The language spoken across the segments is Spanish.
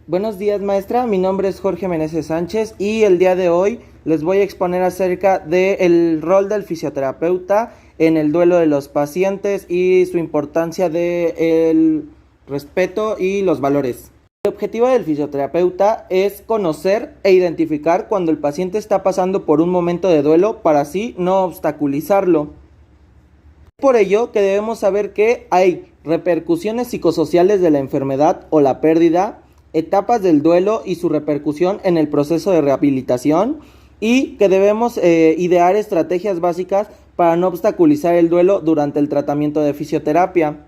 Buenos días, maestra. Mi nombre es Jorge Meneses Sánchez y el día de hoy les voy a exponer acerca del rol del fisioterapeuta en el duelo de los pacientes y su importancia del respeto y los valores. El objetivo del fisioterapeuta es conocer e identificar cuando el paciente está pasando por un momento de duelo para así no obstaculizarlo. Por ello que debemos saber que hay repercusiones psicosociales de la enfermedad o la pérdida, etapas del duelo y su repercusión en el proceso de rehabilitación, y que debemos idear estrategias básicas para no obstaculizar el duelo durante el tratamiento de fisioterapia.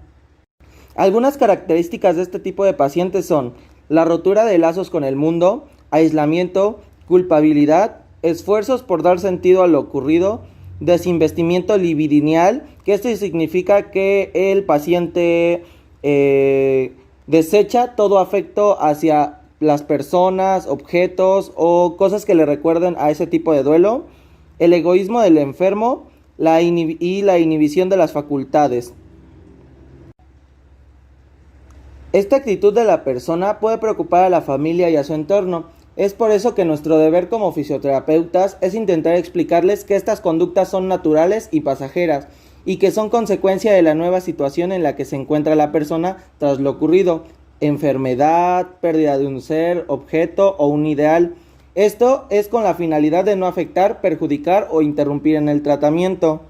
Algunas características de este tipo de pacientes son la rotura de lazos con el mundo, aislamiento, culpabilidad, esfuerzos por dar sentido a lo ocurrido, desinvestimiento libidineal, que esto significa que el paciente desecha todo afecto hacia las personas, objetos o cosas que le recuerden a ese tipo de duelo, el egoísmo del enfermo y la inhibición de las facultades. Esta actitud de la persona puede preocupar a la familia y a su entorno. Es por eso que nuestro deber como fisioterapeutas es intentar explicarles que estas conductas son naturales y pasajeras y que son consecuencia de la nueva situación en la que se encuentra la persona tras lo ocurrido: enfermedad, pérdida de un ser, objeto o un ideal. Esto es con la finalidad de no afectar, perjudicar o interrumpir en el tratamiento.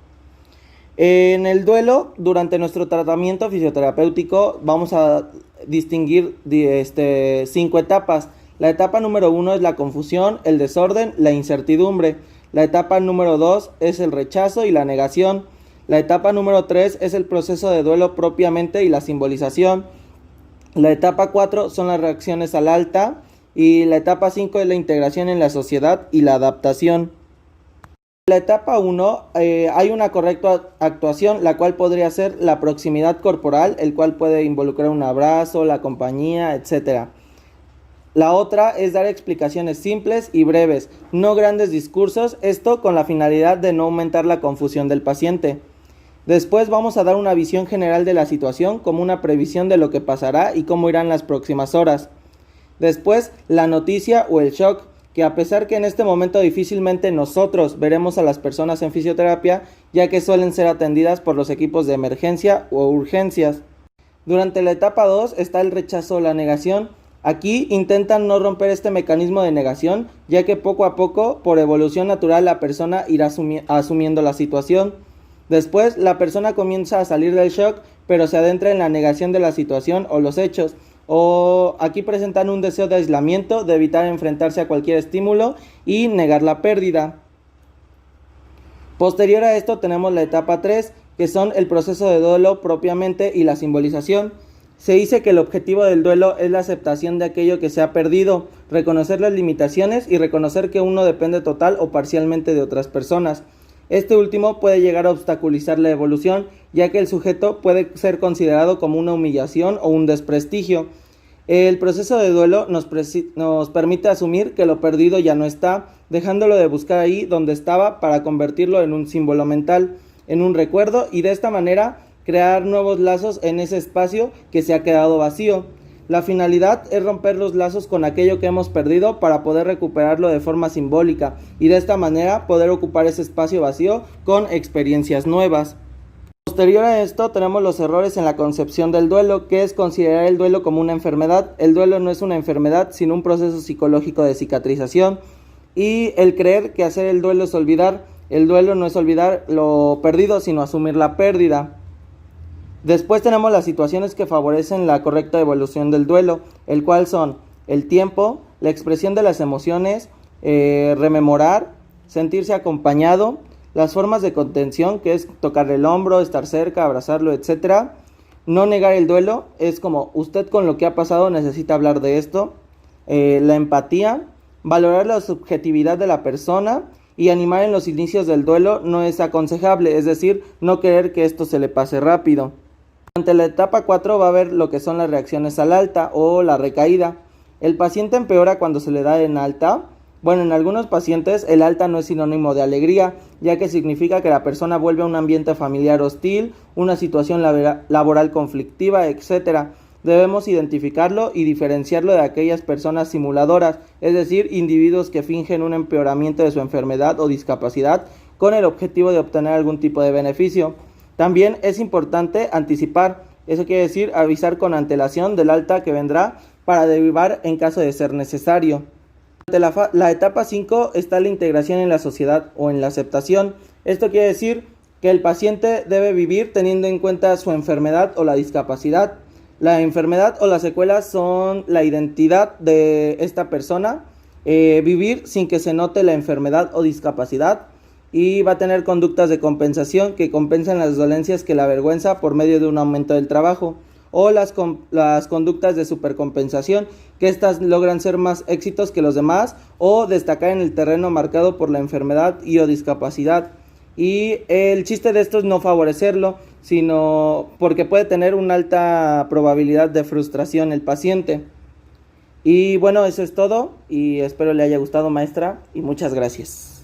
En el duelo, durante nuestro tratamiento fisioterapéutico, vamos a distinguir 5 etapas. La etapa número 1 es la confusión, el desorden, la incertidumbre. La etapa número 2 es el rechazo y la negación. La etapa número 3 es el proceso de duelo propiamente y la simbolización. La etapa 4 son las reacciones al alta. Y la etapa 5 es la integración en la sociedad y la adaptación. En la etapa 1 hay una correcta actuación, la cual podría ser la proximidad corporal, el cual puede involucrar un abrazo, la compañía, etc. La otra es dar explicaciones simples y breves, no grandes discursos, esto con la finalidad de no aumentar la confusión del paciente. Después vamos a dar una visión general de la situación, como una previsión de lo que pasará y cómo irán las próximas horas. Después, la noticia o el shock, que a pesar que en este momento difícilmente nosotros veremos a las personas en fisioterapia, ya que suelen ser atendidas por los equipos de emergencia o urgencias. Durante la etapa 2 está el rechazo o la negación. Aquí intentan no romper este mecanismo de negación, ya que poco a poco, por evolución natural, la persona irá asumiendo la situación. Después, la persona comienza a salir del shock, pero se adentra en la negación de la situación o los hechos. O aquí presentan un deseo de aislamiento, de evitar enfrentarse a cualquier estímulo y negar la pérdida. Posterior a esto tenemos la etapa 3, que son el proceso de duelo propiamente y la simbolización. Se dice que el objetivo del duelo es la aceptación de aquello que se ha perdido, reconocer las limitaciones y reconocer que uno depende total o parcialmente de otras personas. Este último puede llegar a obstaculizar la evolución, ya que el sujeto puede ser considerado como una humillación o un desprestigio. El proceso de duelo nos permite asumir que lo perdido ya no está, dejándolo de buscar ahí donde estaba para convertirlo en un símbolo mental, en un recuerdo, y de esta manera crear nuevos lazos en ese espacio que se ha quedado vacío. La finalidad es romper los lazos con aquello que hemos perdido para poder recuperarlo de forma simbólica y de esta manera poder ocupar ese espacio vacío con experiencias nuevas. Posterior a esto tenemos los errores en la concepción del duelo, que es considerar el duelo como una enfermedad. El duelo no es una enfermedad, sino un proceso psicológico de cicatrización, y el creer que hacer el duelo es olvidar. El duelo no es olvidar lo perdido, sino asumir la pérdida. Después tenemos las situaciones que favorecen la correcta evolución del duelo, el cual son el tiempo, la expresión de las emociones, rememorar, sentirse acompañado, las formas de contención, que es tocarle el hombro, estar cerca, abrazarlo, etc. No negar el duelo, es como usted con lo que ha pasado necesita hablar de esto. La empatía, valorar la subjetividad de la persona y animar en los inicios del duelo no es aconsejable, es decir, no querer que esto se le pase rápido. Durante la etapa 4 va a haber lo que son las reacciones al alta o la recaída. El paciente empeora cuando se le da en alta. Bueno, en algunos pacientes el alta no es sinónimo de alegría, ya que significa que la persona vuelve a un ambiente familiar hostil, una situación laboral conflictiva, etc. Debemos identificarlo y diferenciarlo de aquellas personas simuladoras, es decir, individuos que fingen un empeoramiento de su enfermedad o discapacidad con el objetivo de obtener algún tipo de beneficio. También es importante anticipar, eso quiere decir avisar con antelación del alta que vendrá para derivar en caso de ser necesario. Durante la etapa 5 está la integración en la sociedad o en la aceptación. Esto quiere decir que el paciente debe vivir teniendo en cuenta su enfermedad o la discapacidad. La enfermedad o las secuelas son la identidad de esta persona, vivir sin que se note la enfermedad o discapacidad, y va a tener conductas de compensación que compensan las dolencias que la avergüenza por medio de un aumento del trabajo, o las conductas de supercompensación, que estas logran ser más éxitos que los demás o destacar en el terreno marcado por la enfermedad y o discapacidad. Y el chiste de esto es no favorecerlo, sino porque puede tener una alta probabilidad de frustración el paciente. Y bueno, eso es todo y espero le haya gustado, maestra, y muchas gracias.